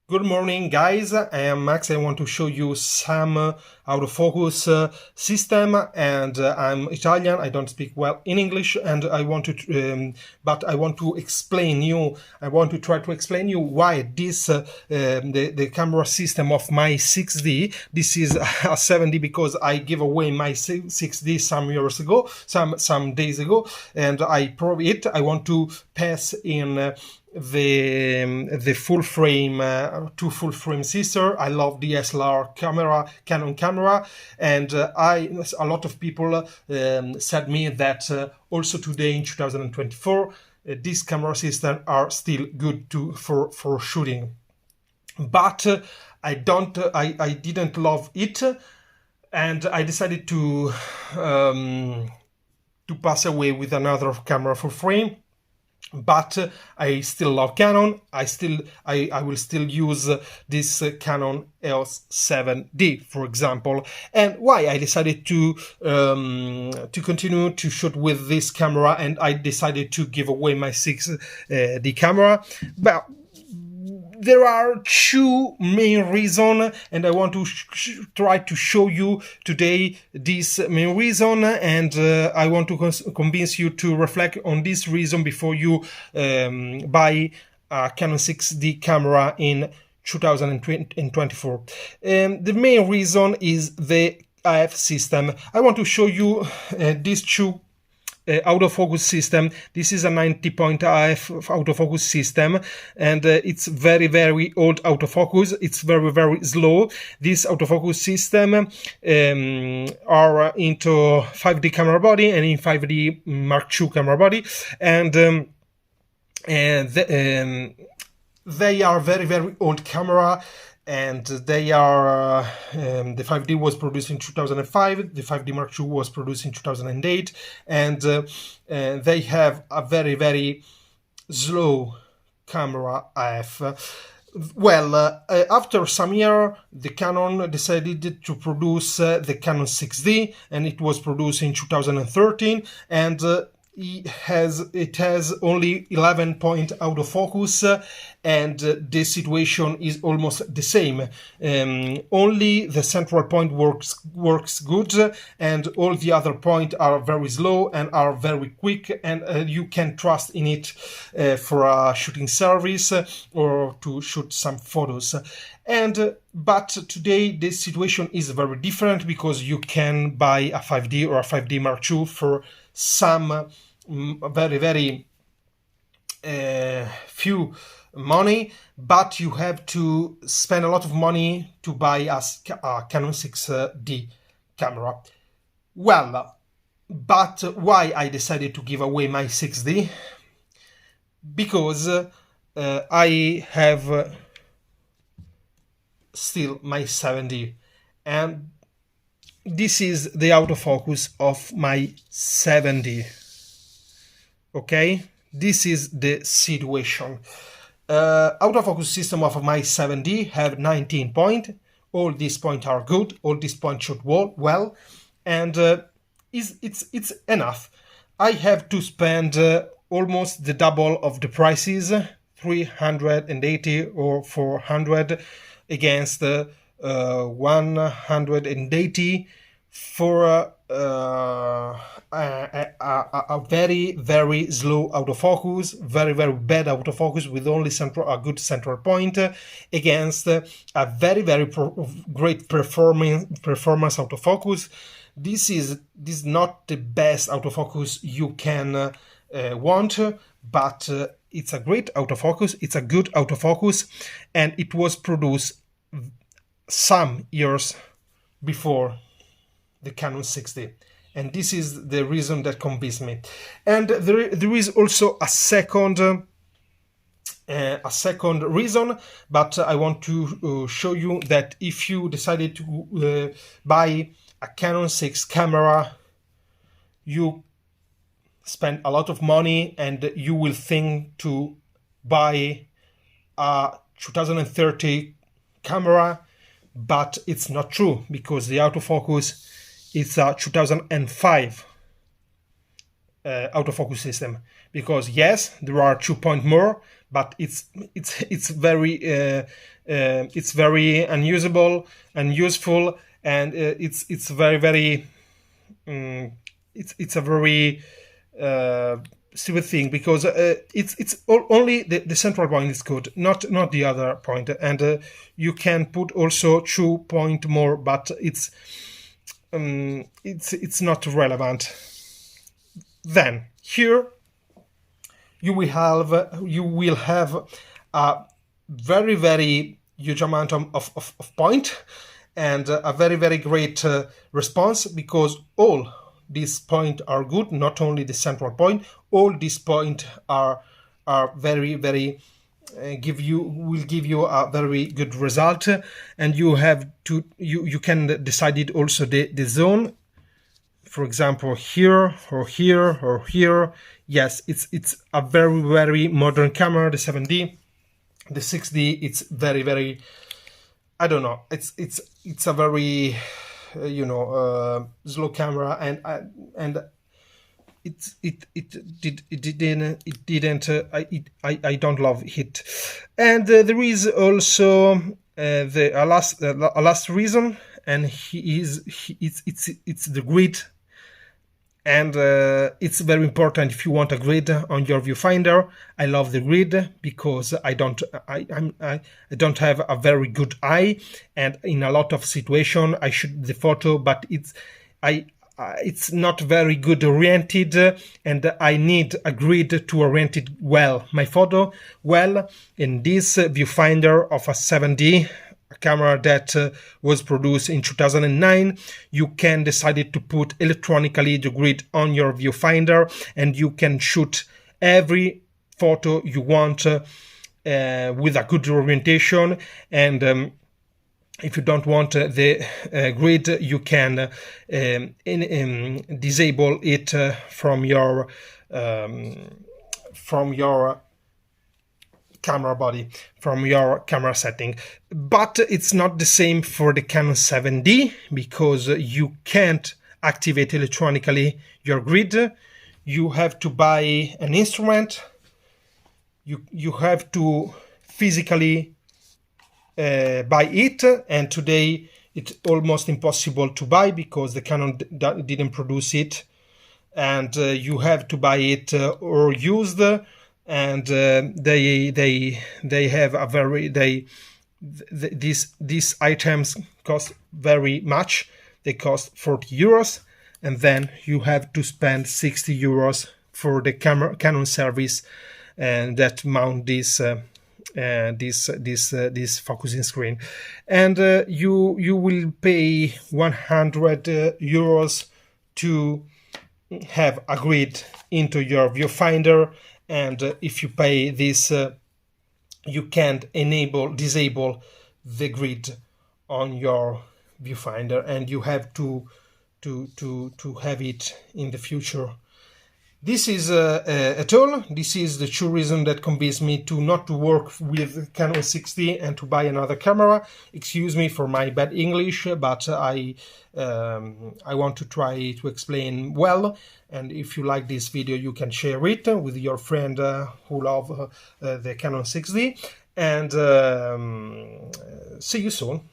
Good morning, guys. I am Max. I want to show you some autofocus system, and I'm Italian. I don't speak well in English, and I want to, but I want to explain you. I want to try to explain you why this the camera system of my 6D. This is a 7D because I gave away my 6D some years ago, some days ago, and I prove it. I want to pass in. The full frame two full frame sister. I love DSLR camera, Canon camera, and a lot of people said me that also today in 2024 these camera systems are still good for shooting, but I didn't love it, and I decided to pass away with another camera full frame. But I still love Canon. I will still use this Canon EOS 7D, for example. And why I decided to continue to shoot with this camera, and I decided to give away my 6D camera. But there are two main reasons, and I want to try to show you today this main reason, and I want to convince you to reflect on this reason before you buy a Canon 6D camera in 2024. The main reason is the AF system. I want to show you these two autofocus system. This is a 90-point AF autofocus system, and it's very old autofocus. It's very slow. This autofocus system are into 5D camera body and in 5D Mark II camera body, and they are very old camera. And they are, the 5D was produced in 2005, the 5D Mark II was produced in 2008, and they have a very slow camera AF. Well, after some year, the Canon decided to produce the Canon 6D, and it was produced in 2013, and it has only 11-point autofocus, and the situation is almost the same. Only the central point works good, and all the other points are very slow and are very quick, and you can trust in it for a shooting service or to shoot some photos. But today the situation is very different, because you can buy a 5D or a 5D Mark II for some very few money, but you have to spend a lot of money to buy a Canon 6D camera. Well, but why I decided to give away my 6D? Because I have still my 7D, and this is the autofocus of my 7D. Okay, this is the situation. Autofocus system of my 7D have 19 points. All these points are good. All these points shoot well, and it's enough. I have to spend almost the double of the prices, 380 or 400, against 180 for a very slow autofocus, very bad autofocus with only a good central point, against a very great performance autofocus. This is not the best autofocus you can want, but it's a great autofocus. It's a good autofocus, and it was produced some years before the Canon 6D, and this is the reason that convinced me. And there is also a second reason, but I want to show you that if you decided to buy a Canon 6 camera, you spend a lot of money, and you will think to buy a 2030 camera, but it's not true, because the autofocus is a 2005 autofocus system. Because yes, there are 2 points more, but it's very it's very unusable and useful, and it's very very it's a very stupid thing, because only the central point is good, not the other point, and you can put also 2 point more, but it's not relevant. Then here you will have a very very huge amount of point, and a very very great response, because all these points are good, not only the central point. All these points are very very will give you a very good result, and you have to you can decide it also the zone, for example here or here or here. Yes, it's a very very modern camera, the 7D. The 6D, it's very very, I don't know, it's a very slow camera, and I don't love it. And there is also a last reason, and it's the grid. And it's very important if you want a grid on your viewfinder. I love the grid because I don't have a very good eye, and in a lot of situations I shoot the photo, but it's not very good oriented, and I need a grid to orient it well, my photo well. In this viewfinder of a 7D, a camera that was produced in 2009, you can decide to put electronically the grid on your viewfinder, and you can shoot every photo you want with a good orientation. And if you don't want the grid, you can disable it from your camera body, from your camera setting. But it's not the same for the Canon 7D, because you can't activate electronically your grid. You have to buy an instrument. You have to physically buy it, and today it's almost impossible to buy because the Canon didn't produce it, and you have to buy it or used. And they have a very these items cost very much. They cost 40 euros, and then you have to spend 60 euros for the Canon service, and that mount this focusing screen, and you will pay 100 euros to have a grid into your viewfinder. And if you pay this, you can't disable the grid on your viewfinder, and you have to have it in the future. This is at all. This is the true reason that convinced me to not to work with Canon 6D and to buy another camera. Excuse me for my bad English, but I want to try to explain well. And if you like this video, you can share it with your friend who love the Canon 6D. And see you soon.